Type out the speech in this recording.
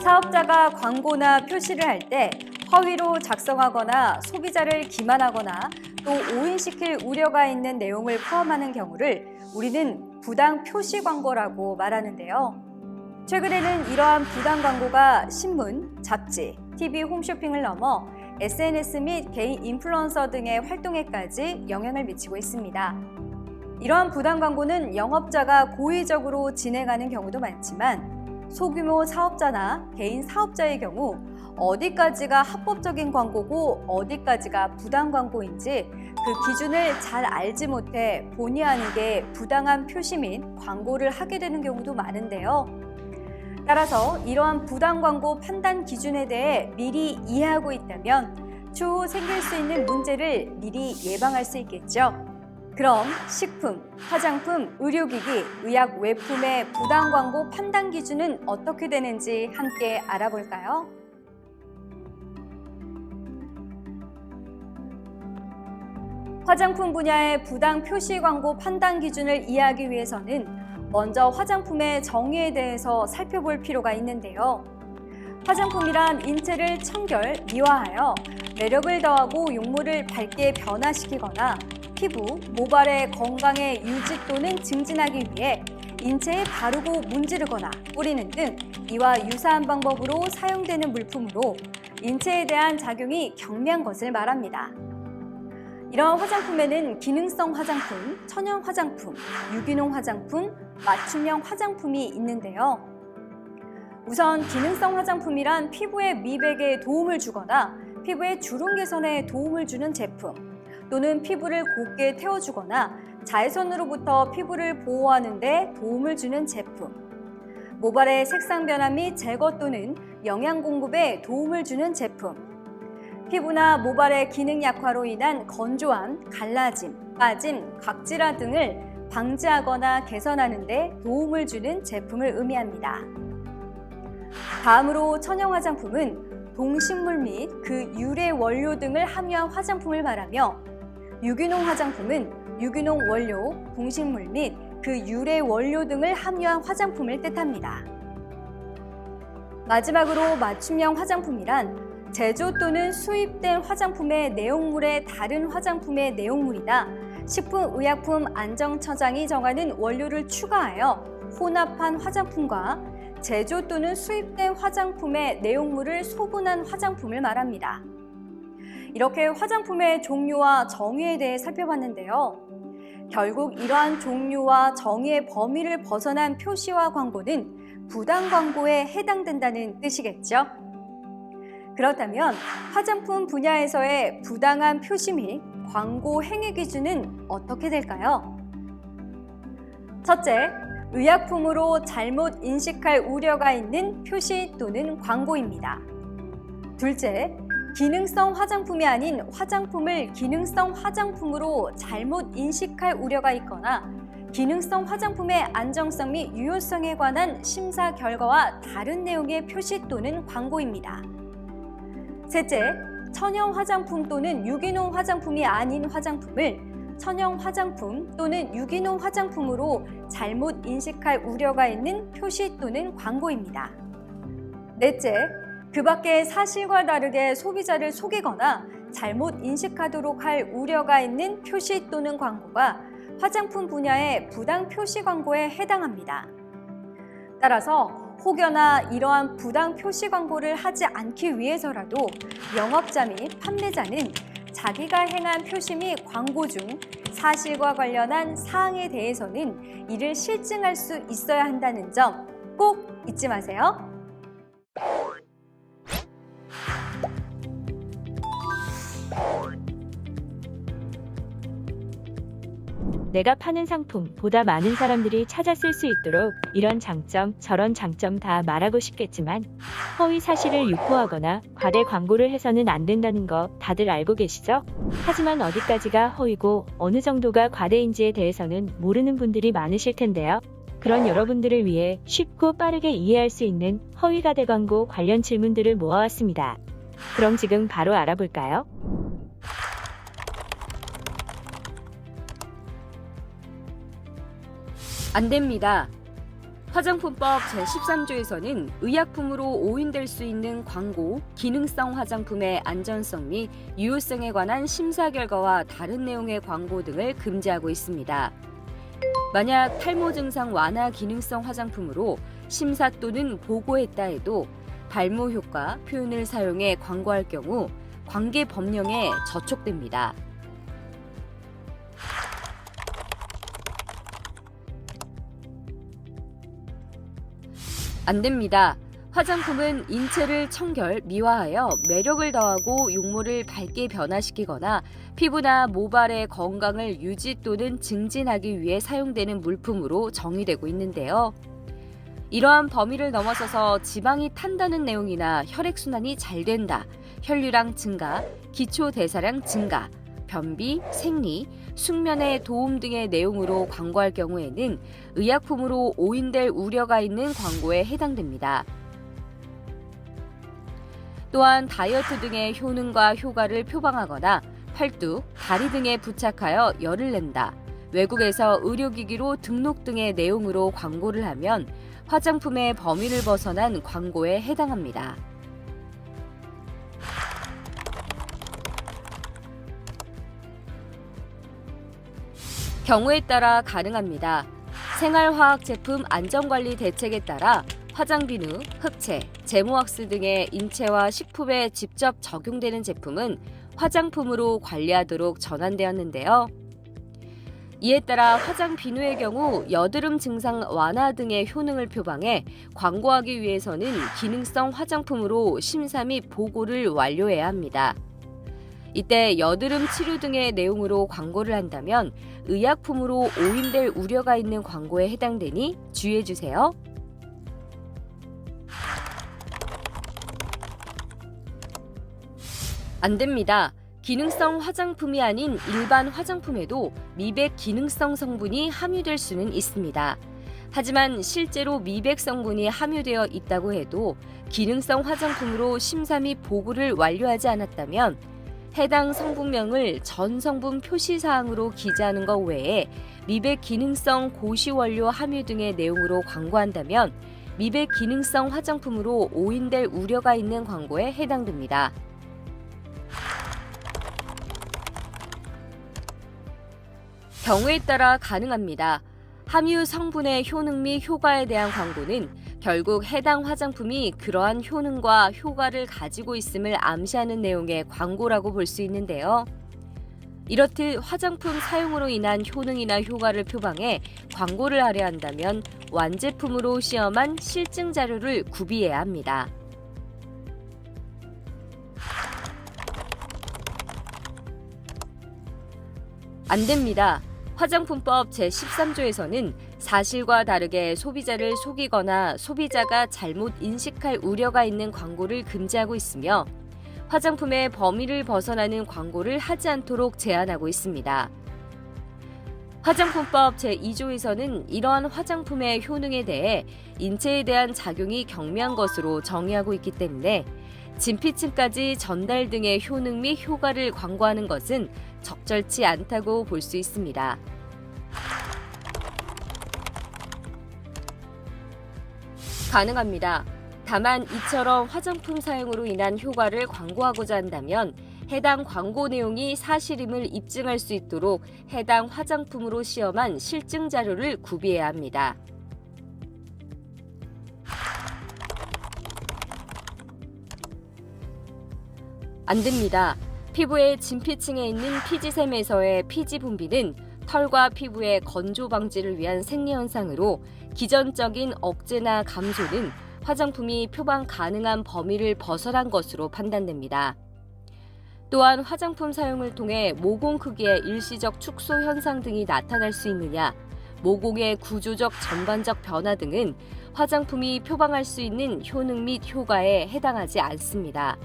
사업자가 광고나 표시를 할 때 허위로 작성하거나 소비자를 기만하거나 또 오인시킬 우려가 있는 내용을 포함하는 경우를 우리는 부당 표시 광고라고 말하는데요. 최근에는 이러한 부당 광고가 신문, 잡지, TV 홈쇼핑을 넘어 SNS 및 개인 인플루언서 등의 활동에까지 영향을 미치고 있습니다. 이러한 부당 광고는 영업자가 고의적으로 진행하는 경우도 많지만 소규모 사업자나 개인 사업자의 경우 어디까지가 합법적인 광고고 어디까지가 부당 광고인지 그 기준을 잘 알지 못해 본의 아니게 부당한 표시 및 광고를 하게 되는 경우도 많은데요. 따라서 이러한 부당 광고 판단 기준에 대해 미리 이해하고 있다면 추후 생길 수 있는 문제를 미리 예방할 수 있겠죠. 그럼 식품, 화장품, 의료기기, 의약 외품의 부당 광고 판단 기준은 어떻게 되는지 함께 알아볼까요? 화장품 분야의 부당 표시 광고 판단 기준을 이해하기 위해서는 먼저 화장품의 정의에 대해서 살펴볼 필요가 있는데요. 화장품이란 인체를 청결, 미화하여 매력을 더하고 용모를 밝게 변화시키거나 피부, 모발의 건강의 유지 또는 증진하기 위해 인체에 바르고 문지르거나 뿌리는 등 이와 유사한 방법으로 사용되는 물품으로 인체에 대한 작용이 경미한 것을 말합니다. 이러한 화장품에는 기능성 화장품, 천연 화장품, 유기농 화장품, 맞춤형 화장품이 있는데요. 우선 기능성 화장품이란 피부의 미백에 도움을 주거나 피부의 주름 개선에 도움을 주는 제품 또는 피부를 곱게 태워주거나 자외선으로부터 피부를 보호하는 데 도움을 주는 제품, 모발의 색상 변화 및 제거 또는 영양 공급에 도움을 주는 제품, 피부나 모발의 기능 약화로 인한 건조함, 갈라짐, 빠짐, 각질화 등을 방지하거나 개선하는 데 도움을 주는 제품을 의미합니다. 다음으로 천연 화장품은 동식물 및 그 유래 원료 등을 함유한 화장품을 말하며 유기농 화장품은 유기농 원료, 동식물 및 그 유래 원료 등을 함유한 화장품을 뜻합니다. 마지막으로 맞춤형 화장품이란 제조 또는 수입된 화장품의 내용물에 다른 화장품의 내용물이나 식품의약품안전처장이 정하는 원료를 추가하여 혼합한 화장품과 제조 또는 수입된 화장품의 내용물을 소분한 화장품을 말합니다. 이렇게 화장품의 종류와 정의에 대해 살펴봤는데요. 결국 이러한 종류와 정의의 범위를 벗어난 표시와 광고는 부당 광고에 해당된다는 뜻이겠죠. 그렇다면 화장품 분야에서의 부당한 표시 및 광고 행위 기준은 어떻게 될까요? 첫째, 의약품으로 잘못 인식할 우려가 있는 표시 또는 광고입니다. 둘째, 기능성 화장품이 아닌 화장품을 기능성 화장품으로 잘못 인식할 우려가 있거나 기능성 화장품의 안정성 및 유효성에 관한 심사 결과와 다른 내용의 표시 또는 광고입니다. 셋째, 천연 화장품 또는 유기농 화장품이 아닌 화장품을 천연 화장품 또는 유기농 화장품으로 잘못 인식할 우려가 있는 표시 또는 광고입니다. 넷째, 그 밖에 사실과 다르게 소비자를 속이거나 잘못 인식하도록 할 우려가 있는 표시 또는 광고가 화장품 분야의 부당 표시 광고에 해당합니다. 따라서 혹여나 이러한 부당 표시 광고를 하지 않기 위해서라도 영업자 및 판매자는 자기가 행한 표시 및 광고 중 사실과 관련한 사항에 대해서는 이를 실증할 수 있어야 한다는 점 꼭 잊지 마세요. 내가 파는 상품 보다 많은 사람들이 찾아 쓸 수 있도록 이런 장점 저런 장점 다 말하고 싶겠지만 허위 사실을 유포하거나 과대 광고를 해서는 안 된다는 거 다들 알고 계시죠? 하지만 어디까지가 허위고 어느 정도가 과대인지에 대해서는 모르는 분들이 많으실 텐데요. 그런 여러분들을 위해 쉽고 빠르게 이해할 수 있는 허위 과대 광고 관련 질문들을 모아왔습니다. 그럼 지금 바로 알아볼까요? 안 됩니다. 화장품법 제13조에서는 의약품으로 오인될 수 있는 광고, 기능성 화장품의 안전성 및 유효성에 관한 심사 결과와 다른 내용의 광고 등을 금지하고 있습니다. 만약 탈모 증상 완화 기능성 화장품으로 심사 또는 보고했다 해도 발모 효과 표현을 사용해 광고할 경우 관계 법령에 저촉됩니다. 안 됩니다. 화장품은 인체를 청결, 미화하여 매력을 더하고 용모를 밝게 변화시키거나 피부나 모발의 건강을 유지 또는 증진하기 위해 사용되는 물품으로 정의되고 있는데요. 이러한 범위를 넘어서서 지방이 탄다는 내용이나 혈액순환이 잘 된다, 혈류량 증가, 기초대사량 증가, 변비, 생리, 숙면에 도움 등의 내용으로 광고할 경우에는 의약품으로 오인될 우려가 있는 광고에 해당됩니다. 또한 다이어트 등의 효능과 효과를 표방하거나 팔뚝, 다리 등에 부착하여 열을 낸다, 외국에서 의료기기로 등록 등의 내용으로 광고를 하면 화장품의 범위를 벗어난 광고에 해당합니다. 경우에 따라 가능합니다. 생활화학 제품 안전관리 대책에 따라 화장비누, 흑채, 제모왁스 등의 인체와 식품에 직접 적용되는 제품은 화장품으로 관리하도록 전환되었는데요. 이에 따라 화장비누의 경우 여드름 증상 완화 등의 효능을 표방해 광고하기 위해서는 기능성 화장품으로 심사 및 보고를 완료해야 합니다. 이때 여드름 치료 등의 내용으로 광고를 한다면 의약품으로 오인될 우려가 있는 광고에 해당되니 주의해주세요. 안 됩니다. 기능성 화장품이 아닌 일반 화장품에도 미백 기능성 성분이 함유될 수는 있습니다. 하지만 실제로 미백 성분이 함유되어 있다고 해도 기능성 화장품으로 심사 및 보고를 완료하지 않았다면 해당 성분명을 전 성분 표시사항으로 기재하는 것 외에 미백 기능성 고시원료 함유 등의 내용으로 광고한다면 미백 기능성 화장품으로 오인될 우려가 있는 광고에 해당됩니다. 경우에 따라 가능합니다. 함유 성분의 효능 및 효과에 대한 광고는 결국 해당 화장품이 그러한 효능과 효과를 가지고 있음을 암시하는 내용의 광고라고 볼 수 있는데요. 이렇듯 화장품 사용으로 인한 효능이나 효과를 표방해 광고를 하려 한다면 완제품으로 시험한 실증 자료를 구비해야 합니다. 안 됩니다. 화장품법 제13조에서는 사실과 다르게 소비자를 속이거나 소비자가 잘못 인식할 우려가 있는 광고를 금지하고 있으며 화장품의 범위를 벗어나는 광고를 하지 않도록 제한하고 있습니다. 화장품법 제2조에서는 이러한 화장품의 효능에 대해 인체에 대한 작용이 경미한 것으로 정의하고 있기 때문에 진피층까지 전달 등의 효능 및 효과를 광고하는 것은 적절치 않다고 볼 수 있습니다. 가능합니다. 다만 이처럼 화장품 사용으로 인한 효과를 광고하고자 한다면 해당 광고 내용이 사실임을 입증할 수 있도록 해당 화장품으로 시험한 실증 자료를 구비해야 합니다. 안 됩니다. 피부의 진피층에 있는 피지샘에서의 피지 분비는 털과 피부의 건조 방지를 위한 생리현상으로 기전적인 억제나 감소는 화장품이 표방 가능한 범위를 벗어난 것으로 판단됩니다. 또한 화장품 사용을 통해 모공 크기의 일시적 축소 현상 등이 나타날 수 있느냐, 모공의 구조적 전반적 변화 등은 화장품이 표방할 수 있는 효능 및 효과에 해당하지 않습니다.